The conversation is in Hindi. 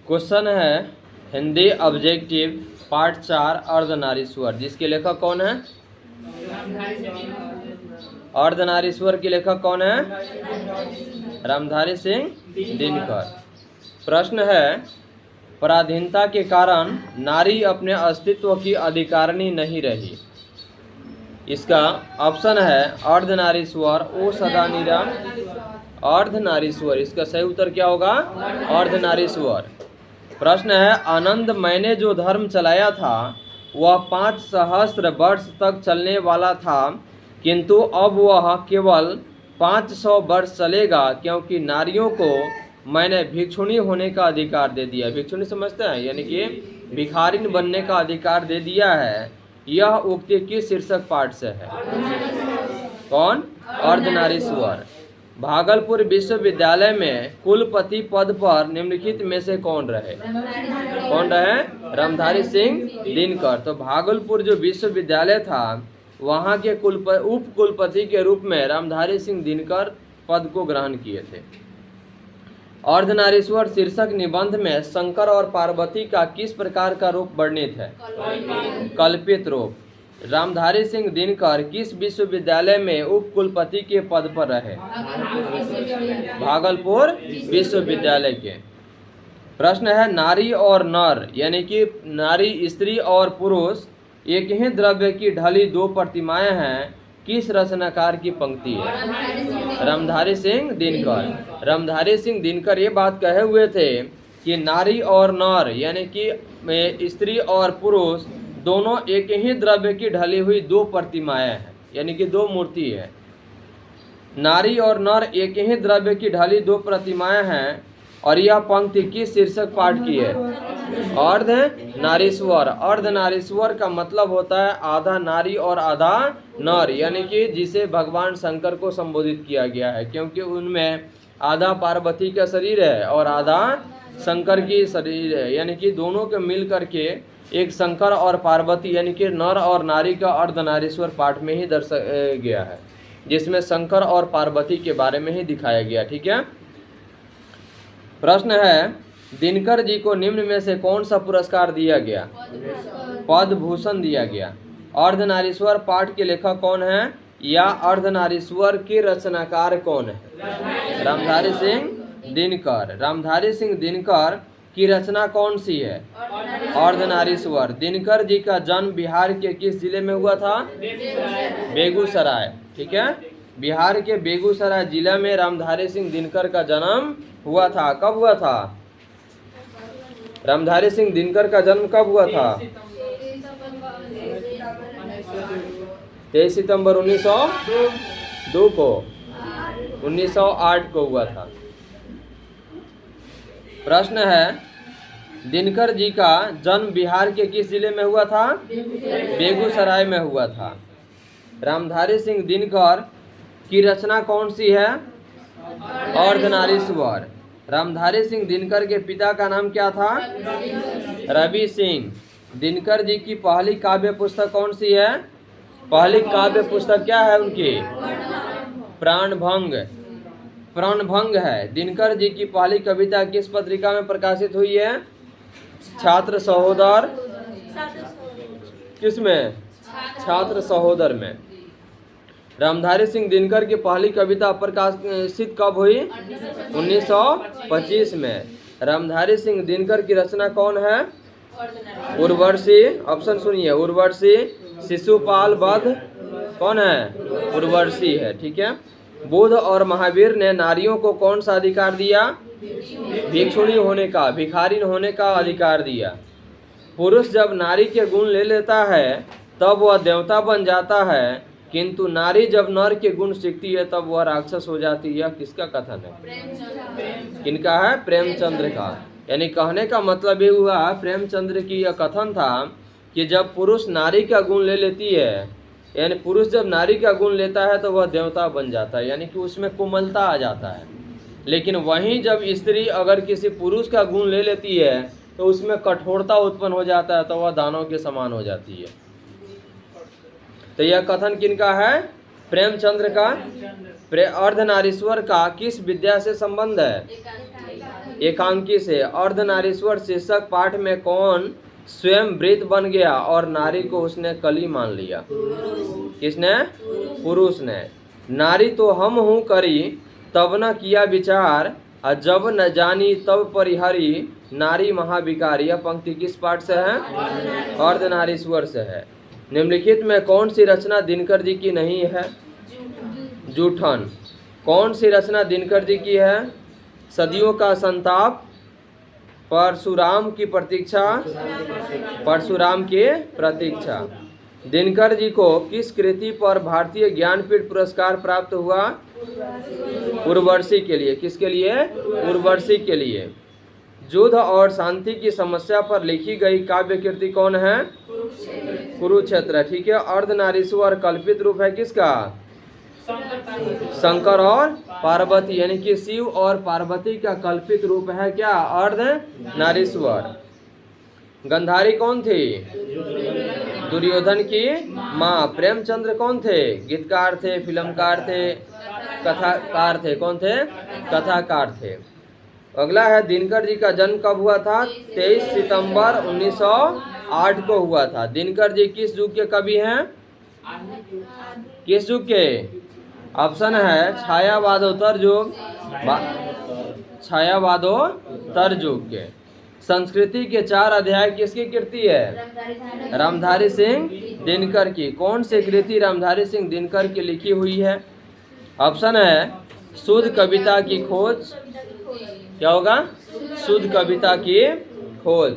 क्वेश्चन है हिंदी ऑब्जेक्टिव पार्ट 4 अर्धनारीश्वर, जिसके लेखक कौन है? अर्धनारीश्वर के लेखक कौन है? रामधारी सिंह दिनकर। प्रश्न है, पराधीनता के कारण नारी अपने अस्तित्व की अधिकारिणी नहीं रही। इसका ऑप्शन है अर्धनारीश्वर, ओ सदानीरा, अर्धनारीश्वर। इसका सही उत्तर क्या होगा? अर्धनारीश्वर। प्रश्न है, आनंद मैंने जो धर्म चलाया था वह 5 सहस्त्र वर्ष तक चलने वाला था, किंतु अब वह केवल 500 वर्ष चलेगा, क्योंकि नारियों को मैंने भिक्षुणी होने का अधिकार दे दिया। भिक्षुणी समझते हैं, यानी कि भिखारिन बनने का अधिकार दे दिया है। यह उक्ति किस शीर्षक पाठ से है? कौन? अर्धनारीश्वर। भागलपुर विश्वविद्यालय में कुलपति पद पर निम्नलिखित में से कौन रहे? कौन रहे? रामधारी सिंह दिनकर। तो भागलपुर जो विश्वविद्यालय था वहाँ के उप कुलपति के रूप में रामधारी सिंह दिनकर पद को ग्रहण किए थे। अर्धनारीश्वर शीर्षक निबंध में शंकर और पार्वती का किस प्रकार का रूप वर्णित है? कल्पित रूप। रामधारी सिंह दिनकर किस विश्वविद्यालय में उप कुलपति के पद पर रहे? भागलपुर विश्वविद्यालय के। प्रश्न है, नारी और नर यानी कि नारी, स्त्री और पुरुष एक ही द्रव्य की ढली 2 प्रतिमाएं हैं, किस रचनाकार की पंक्ति है? रामधारी सिंह दिनकर। रामधारी सिंह दिनकर ये बात कहे हुए थे कि नारी और नर यानी कि स्त्री और पुरुष दोनों एक ही द्रव्य की ढली हुई 2 प्रतिमाएं हैं, यानी कि 2 मूर्ति है। नारी और नर एक ही द्रव्य की ढली 2 प्रतिमाएं हैं, और यह पंक्ति किस शीर्षक पाठ की है? अर्धनारीश्वर। अर्धनारीश्वर का मतलब होता है आधा नारी और आधा नर, यानी कि जिसे भगवान शंकर को संबोधित किया गया है, क्योंकि उनमें आधा पार्वती का शरीर है और आधा शंकर की शरीर है, यानी कि दोनों के मिल करके एक शंकर और पार्वती यानी कि नर और नारी का अर्धनारीश्वर पाठ में ही दर्शाया गया है, जिसमें शंकर और पार्वती के बारे में ही दिखाया गया। ठीक है। प्रश्न है, दिनकर जी को निम्न में से कौन सा पुरस्कार दिया गया? पद्म भूषण दिया गया। अर्धनारीश्वर पाठ के लेखक कौन है, या अर्धनारीश्वर के रचनाकार कौन है? रामधारी सिंह दिनकर। रामधारी सिंह दिनकर की रचना कौन सी है? अर्धनारीश्वर। दिनकर जी का जन्म बिहार के किस जिले में हुआ था? बेगूसराय। ठीक है, बिहार के बेगूसराय जिला में रामधारी सिंह दिनकर का जन्म हुआ था। कब हुआ था? रामधारी सिंह दिनकर का जन्म कब हुआ था? 23 सितंबर 1902 को, 1908 को हुआ था। प्रश्न है, दिनकर जी का जन्म बिहार के किस जिले में हुआ था? बेगूसराय में हुआ था। रामधारी सिंह दिनकर की रचना कौन सी है? अर्धनारीश्वर। रामधारी सिंह दिनकर के पिता का नाम क्या था? रवि सिंह। दिनकर जी की पहली काव्य पुस्तक कौन सी है? पहली काव्य पुस्तक क्या है उनकी? प्राणभंग। प्राणभंग है। दिनकर जी की पहली कविता किस पत्रिका में प्रकाशित हुई है? छात्र सहोदर। किसमें? छात्र सहोदर में। रामधारी सिंह दिनकर की पहली कविता प्रकाशित कब हुई? 1925 में। रामधारी सिंह दिनकर की रचना कौन है? उर्वशी। ऑप्शन सुनिए, उर्वशी, शिशुपाल वध। कौन है? उर्वशी है। ठीक है। बुद्ध और महावीर ने नारियों को कौन सा अधिकार दिया? भिक्षुणी होने का, भिखारिन होने का अधिकार दिया। पुरुष जब नारी के गुण ले लेता है तब वह देवता बन जाता है, किंतु नारी जब नर के गुण सीखती है तब वह राक्षस हो जाती है। यह किसका कथन है? किनका है? प्रेमचंद्र का। यानी कहने का मतलब ये हुआ, प्रेमचंद्र की यह कथन था कि जब पुरुष नारी का गुण ले लेती है, यानी पुरुष जब नारी का गुण लेता है तो वह देवता बन जाता है, यानी कि उसमें कोमलता आ जाता है। लेकिन वहीं जब स्त्री अगर किसी पुरुष का गुण ले लेती है तो उसमें कठोरता उत्पन्न हो जाता है, तो वह दानव के समान हो जाती है। तो यह कथन किनका है? प्रेमचंद्र का अर्धनारीश्वर का किस विद्या से संबंध है? एकांकी से। अर्धनारीश्वर शीर्षक पाठ में कौन स्वयं वृत बन गया और नारी को उसने कली मान लिया? किसने? पुरुष ने। नारी तो हम हूँ करी तब न किया विचार, जब न जानी तब परिहरी, नारी महाविकारी। यह पंक्ति किस पाठ से है? अर्धनारीश्वर से है। निम्नलिखित में कौन सी रचना दिनकर जी की नहीं है? जूठन। कौन सी रचना दिनकर जी की है? सदियों का संताप, परशुराम की प्रतीक्षा, परशुराम की प्रतीक्षा। दिनकर जी को किस कृति पर भारतीय ज्ञानपीठ पुरस्कार प्राप्त हुआ? उर्वशी के लिए। किसके लिए? उर्वशी के लिए। युद्ध और शांति की समस्या पर लिखी गई काव्य कृति कौन है? कुरुक्षेत्र। ठीक है। अर्धनारीश्वर कल्पित रूप है किसका? शंकर और पार्वती, यानी कि शिव और पार्वती का कल्पित रूप है क्या? अर्धनारीश्वर। गंधारी कौन थी? दुर्योधन की माँ। प्रेमचंद्र कौन थे? गीतकार थे, फिल्मकार थे, कथाकार थे? कौन थे? कथाकार थे। अगला है दिनकर जी का जन्म कब हुआ था? 23 सितंबर 1908 को हुआ था। दिनकर जी किस युग के कवि हैं? किस युग के? ऑप्शन है छायावादोत्तर युग, छायावादोत्तर युग के। संस्कृति के 4 अध्याय किसकी कृति है? रामधारी सिंह दिनकर की। कौन सी कृति रामधारी सिंह दिनकर की लिखी हुई है? ऑप्शन है शुद्ध कविता की खोज। क्या होगा? शुद्ध कविता की खोज।